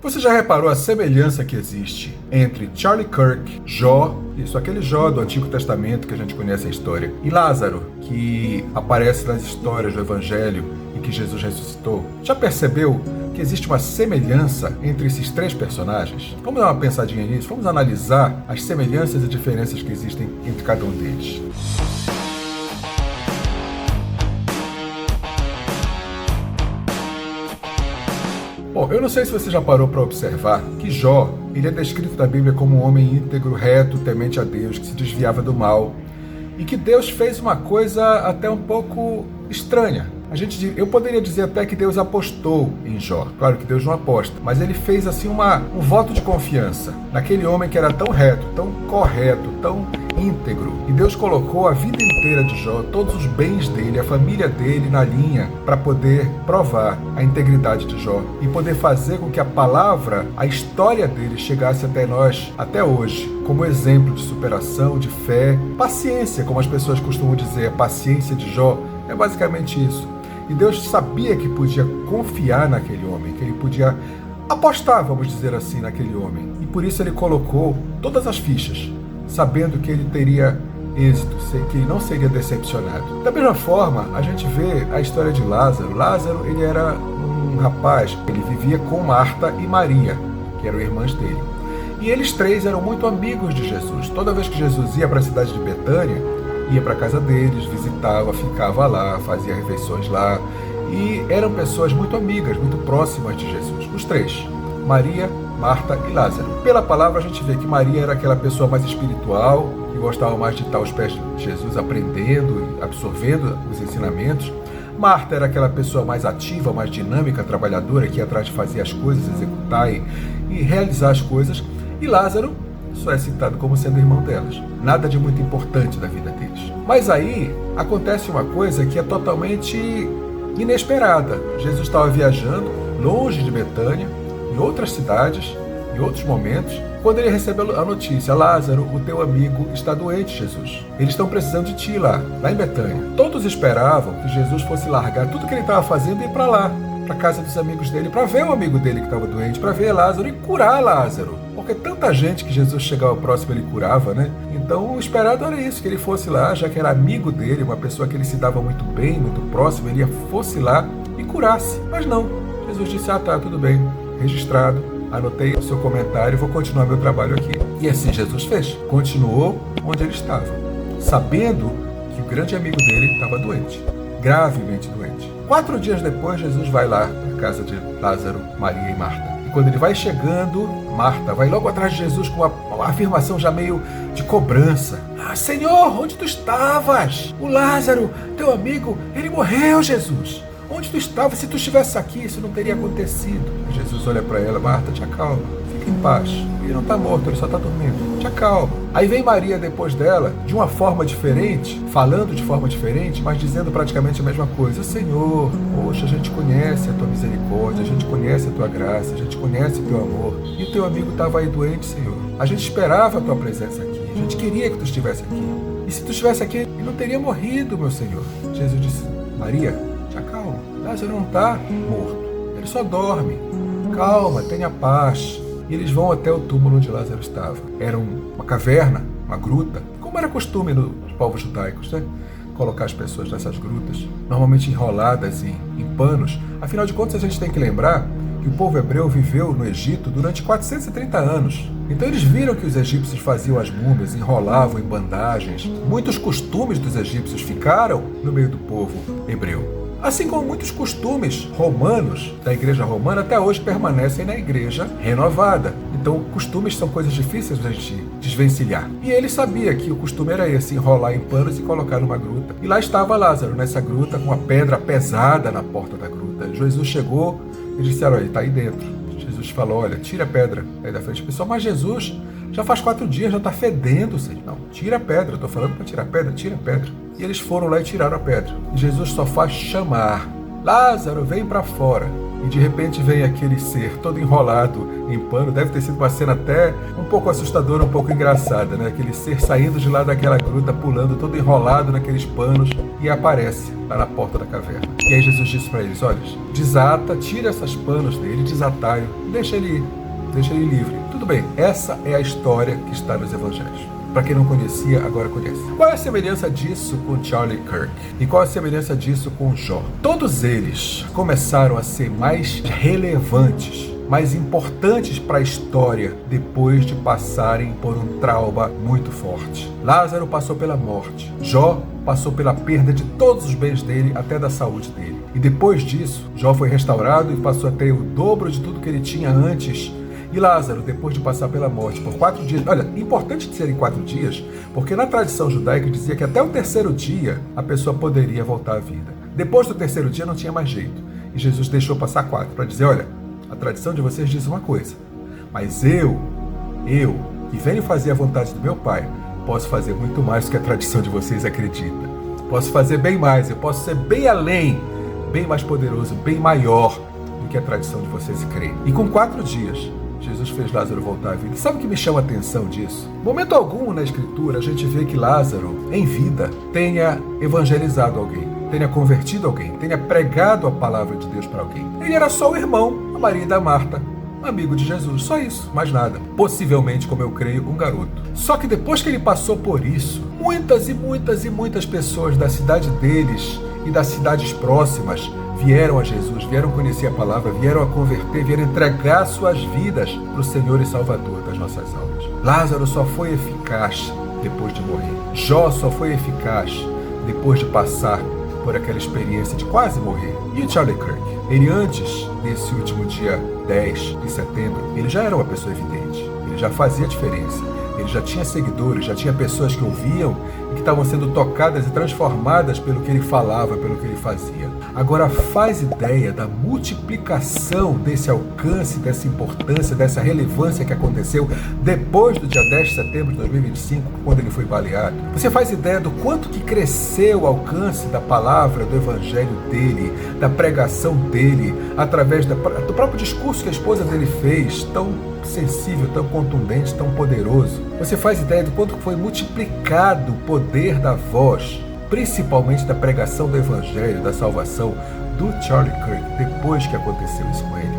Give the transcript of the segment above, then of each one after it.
Você já reparou a semelhança que existe entre Charlie Kirk, Jó, aquele Jó do Antigo Testamento que a gente conhece a história, e Lázaro, que aparece nas histórias do Evangelho e que Jesus ressuscitou? Já percebeu que existe uma semelhança entre esses três personagens? Vamos dar uma pensadinha nisso, vamos analisar as semelhanças e diferenças que existem entre cada um deles. Bom, eu não sei se você já parou para observar que Jó, ele é descrito na Bíblia como um homem íntegro, reto, temente a Deus, que se desviava do mal, e que Deus fez uma coisa até um pouco estranha. Eu poderia dizer até que Deus apostou em Jó. Claro que Deus não aposta, mas ele fez assim um voto de confiança naquele homem que era tão reto, tão correto, tão íntegro. E Deus colocou a vida inteira de Jó, todos os bens dele, a família dele na linha para poder provar a integridade de Jó e poder fazer com que a palavra, a história dele chegasse até nós, até hoje, como exemplo de superação, de fé, paciência, como as pessoas costumam dizer. A paciência de Jó é basicamente isso. E Deus sabia que podia confiar naquele homem, que ele podia apostar, vamos dizer assim, naquele homem. E por isso ele colocou todas as fichas, sabendo que ele teria êxito, que ele não seria decepcionado. Da mesma forma, a gente vê a história de Lázaro. Lázaro, ele era um rapaz, ele vivia com Marta e Maria, que eram irmãs dele. E eles três eram muito amigos de Jesus. Toda vez que Jesus ia para a cidade de Betânia, ia para a casa deles, visitava, ficava lá, fazia refeições lá. E eram pessoas muito amigas, muito próximas de Jesus. Os três, Maria, Marta e Lázaro. Pela palavra a gente vê que Maria era aquela pessoa mais espiritual, que gostava mais de estar aos pés de Jesus, aprendendo, absorvendo os ensinamentos. Marta era aquela pessoa mais ativa, mais dinâmica, trabalhadora, que ia atrás de fazer as coisas, executar e realizar as coisas. E Lázaro só é citado como sendo irmão delas. Nada de muito importante da vida deles. Mas aí acontece uma coisa que é totalmente inesperada. Jesus estava viajando longe de Betânia, em outras cidades, em outros momentos, quando ele recebeu a notícia: Lázaro, o teu amigo, está doente, Jesus. Eles estão precisando de ti lá em Betânia. Todos esperavam que Jesus fosse largar tudo que ele estava fazendo e ir para lá, para a casa dos amigos dele, para ver o amigo dele que estava doente, para ver Lázaro e curar Lázaro. Porque tanta gente que Jesus chegava próximo, ele curava, né? Então o esperado era isso, que ele fosse lá, já que era amigo dele, uma pessoa que ele se dava muito bem, muito próximo, ele fosse lá e curasse. Mas não, Jesus disse: tá, tudo bem, registrado, anotei o seu comentário e vou continuar meu trabalho aqui. E assim Jesus fez, continuou onde ele estava, sabendo que o grande amigo dele estava doente, gravemente doente. 4 dias depois, Jesus vai lá para a casa de Lázaro, Maria e Marta. E quando ele vai chegando, Marta vai logo atrás de Jesus com uma afirmação já meio de cobrança: Senhor, onde tu estavas? O Lázaro, teu amigo, ele morreu, Jesus. Onde tu estava? Se tu estivesse aqui, isso não teria acontecido. E Jesus olha para ela: Marta, te acalma, fica em paz. Ele não está morto, ele só está dormindo. Te acalma. Aí vem Maria depois dela, de uma forma diferente, falando de forma diferente, mas dizendo praticamente a mesma coisa: Senhor, poxa, a gente conhece a tua misericórdia, a gente conhece a tua graça, a gente conhece o teu amor. E o teu amigo estava aí doente, Senhor. A gente esperava a tua presença aqui, a gente queria que tu estivesse aqui. E se tu estivesse aqui, ele não teria morrido, meu Senhor. Jesus disse: Maria, te acalma, Lázaro não está morto, ele só dorme. Calma, tenha paz. E eles vão até o túmulo onde Lázaro estava. Era uma caverna, uma gruta, como era costume nos povos judaicos, né? Colocar as pessoas nessas grutas, normalmente enroladas em panos. Afinal de contas, a gente tem que lembrar que o povo hebreu viveu no Egito durante 430 anos. Então eles viram que os egípcios faziam as múmias, enrolavam em bandagens. Muitos costumes dos egípcios ficaram no meio do povo hebreu. Assim como muitos costumes romanos da igreja romana até hoje permanecem na igreja renovada. Então, costumes são coisas difíceis da gente desvencilhar. E ele sabia que o costume era esse: enrolar em panos e colocar numa gruta. E lá estava Lázaro, nessa gruta, com uma pedra pesada na porta da gruta. Jesus chegou e disse: olha, ele está aí dentro. Jesus falou: olha, tira a pedra aí da frente. Pessoal, mas Jesus, já faz 4 dias, já está fedendo, Senhor. Não, tira a pedra, estou falando para tirar a pedra, tira a pedra. E eles foram lá e tiraram a pedra. E Jesus só faz chamar: Lázaro, vem para fora. E de repente vem aquele ser todo enrolado em pano. Deve ter sido uma cena até um pouco assustadora, um pouco engraçada, né? Aquele ser saindo de lá daquela gruta, pulando, todo enrolado naqueles panos. e aparece lá na porta da caverna. E aí Jesus disse para eles: olha, desata, tira essas panos dele, desatai-o, deixa ele livre. Tudo bem, essa é a história que está nos evangelhos. Para quem não conhecia, agora conhece. Qual é a semelhança disso com Charlie Kirk? E qual é a semelhança disso com Jó? Todos eles começaram a ser mais relevantes, mais importantes para a história depois de passarem por um trauma muito forte. Lázaro passou pela morte. Jó passou pela perda de todos os bens dele, até da saúde dele. E depois disso, Jó foi restaurado e passou a ter o dobro de tudo que ele tinha antes. E Lázaro, depois de passar pela morte por 4 dias... Olha, importante de serem 4 dias, porque na tradição judaica dizia que até o 3º dia a pessoa poderia voltar à vida. Depois do 3º dia não tinha mais jeito. E Jesus deixou passar 4 para dizer: olha, a tradição de vocês diz uma coisa, mas eu, que venho fazer a vontade do meu Pai, posso fazer muito mais do que a tradição de vocês acredita. Posso fazer bem mais, eu posso ser bem além, bem mais poderoso, bem maior do que a tradição de vocês creem. E com 4 dias, Jesus fez Lázaro voltar à vida. Sabe o que me chama a atenção disso? Momento algum na Escritura a gente vê que Lázaro, em vida, tenha evangelizado alguém, tenha convertido alguém, tenha pregado a palavra de Deus para alguém. Ele era só o irmão, a Maria e da Marta, amigo de Jesus, só isso, mais nada. Possivelmente, como eu creio, um garoto. Só que depois que ele passou por isso, muitas pessoas da cidade deles e das cidades próximas vieram a Jesus, vieram conhecer a palavra, vieram a converter, vieram entregar suas vidas para o Senhor e Salvador das nossas almas. Lázaro só foi eficaz depois de morrer. Jó só foi eficaz depois de passar por aquela experiência de quase morrer. E o Charlie Kirk? Ele, antes desse último dia 10 de setembro, ele já era uma pessoa evidente. Ele já fazia diferença. Ele já tinha seguidores, já tinha pessoas que ouviam e que estavam sendo tocadas e transformadas pelo que ele falava, pelo que ele fazia. Agora, faz ideia da multiplicação desse alcance, dessa importância, dessa relevância que aconteceu depois do dia 10 de setembro de 2025, quando ele foi baleado. Você faz ideia do quanto que cresceu o alcance da palavra, do evangelho dele, da pregação dele, através do próprio discurso que a esposa dele fez, tão sensível, tão contundente, tão poderoso. Você faz ideia do quanto foi multiplicado o poder da voz, principalmente da pregação do evangelho, da salvação do Charlie Kirk, depois que aconteceu isso com ele.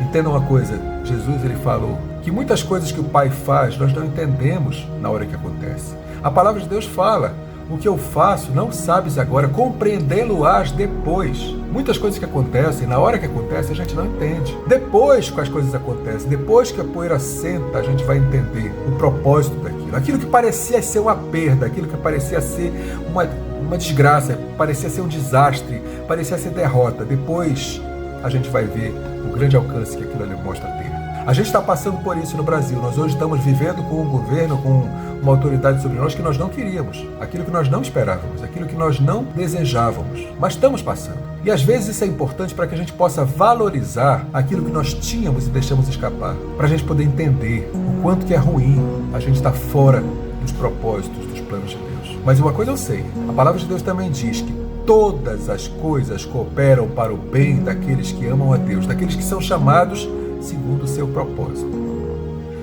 Entenda uma coisa, Jesus ele falou que muitas coisas que o Pai faz nós não entendemos na hora que acontece. A palavra de Deus fala: o que eu faço não sabes agora, compreendê-lo-ás depois. Muitas coisas que acontecem, na hora que acontece, a gente não entende. Depois que as coisas acontecem, depois que a poeira senta, a gente vai entender o propósito daquilo. Aquilo que parecia ser uma perda, aquilo que parecia ser uma desgraça, parecia ser um desastre, parecia ser derrota. Depois a gente vai ver o grande alcance que aquilo ali mostra ter. A gente está passando por isso no Brasil. Nós hoje estamos vivendo com um governo, com uma autoridade sobre nós que nós não queríamos, aquilo que nós não esperávamos, aquilo que nós não desejávamos, mas estamos passando. E às vezes isso é importante para que a gente possa valorizar aquilo que nós tínhamos e deixamos escapar, para a gente poder entender o quanto que é ruim a gente estar fora dos propósitos, dos planos de Deus. Mas uma coisa eu sei, a palavra de Deus também diz que todas as coisas cooperam para o bem daqueles que amam a Deus, daqueles que são chamados segundo o seu propósito.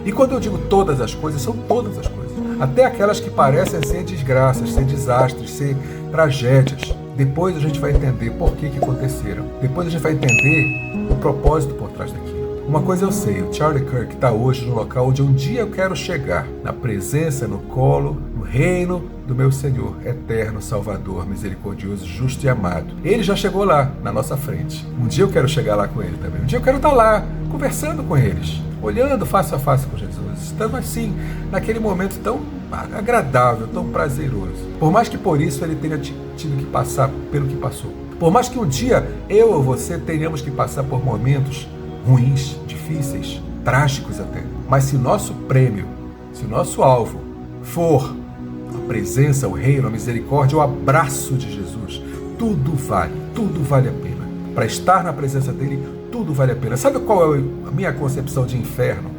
E quando eu digo todas as coisas, são todas as coisas. Até aquelas que parecem ser desgraças, ser desastres, ser tragédias. Depois a gente vai entender por que aconteceram. Depois a gente vai entender o propósito por trás daquilo. Uma coisa eu sei, o Charlie Kirk está hoje no local onde um dia eu quero chegar. Na presença, no colo, no reino do meu Senhor, eterno, Salvador, misericordioso, justo e amado. Ele já chegou lá, na nossa frente. Um dia eu quero chegar lá com ele também. Um dia eu quero estar lá, conversando com eles, olhando face a face com Jesus, estando assim, naquele momento tão agradável, tão prazeroso. Por mais que por isso ele tenha tido que passar pelo que passou. Por mais que um dia eu ou você tenhamos que passar por momentos ruins, difíceis, trágicos até. Mas se o nosso prêmio, se o nosso alvo for a presença, o reino, a misericórdia, o abraço de Jesus, tudo vale a pena. Para estar na presença dele, tudo vale a pena. Sabe qual é a minha concepção de inferno?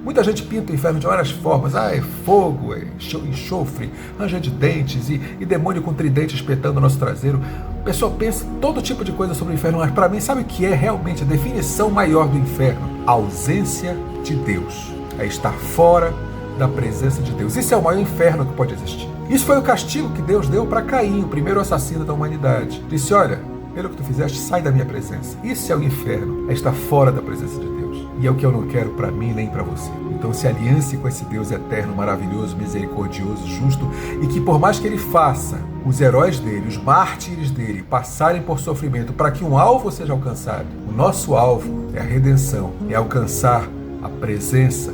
Muita gente pinta o inferno de várias formas. É fogo, é enxofre, ranger de dentes e demônio com tridente espetando o nosso traseiro. A pessoa pensa todo tipo de coisa sobre o inferno, mas para mim, sabe o que é realmente a definição maior do inferno? A ausência de Deus. É estar fora da presença de Deus. Isso é o maior inferno que pode existir. Isso foi o castigo que Deus deu para Caim, o primeiro assassino da humanidade. Disse, olha, pelo que tu fizeste, sai da minha presença. Isso é o inferno, é estar fora da presença de Deus. E é o que eu não quero para mim nem para você. Então se aliance com esse Deus eterno, maravilhoso, misericordioso, justo, e que por mais que ele faça os heróis dele, os mártires dele, passarem por sofrimento para que um alvo seja alcançado, o nosso alvo é a redenção, é alcançar a presença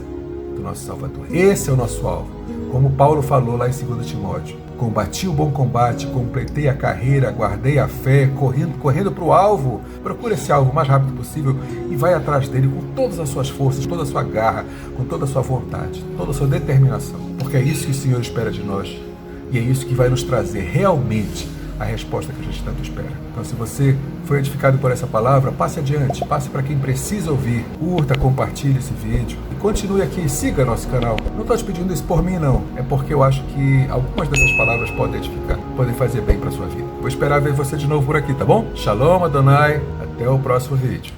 do nosso Salvador. Esse é o nosso alvo. Como Paulo falou lá em 2 Timóteo, combati o bom combate, completei a carreira, guardei a fé, correndo para o alvo. Procura esse alvo o mais rápido possível e vai atrás dele com todas as suas forças, toda a sua garra, com toda a sua vontade, toda a sua determinação. Porque é isso que o Senhor espera de nós e é isso que vai nos trazer realmente a resposta que a gente tanto espera. Então, se você foi edificado por essa palavra, passe adiante, passe para quem precisa ouvir, curta, compartilhe esse vídeo e continue aqui, siga nosso canal. Não estou te pedindo isso por mim, não. É porque eu acho que algumas dessas palavras podem edificar, podem fazer bem para a sua vida. Vou esperar ver você de novo por aqui, tá bom? Shalom, Adonai. Até o próximo vídeo.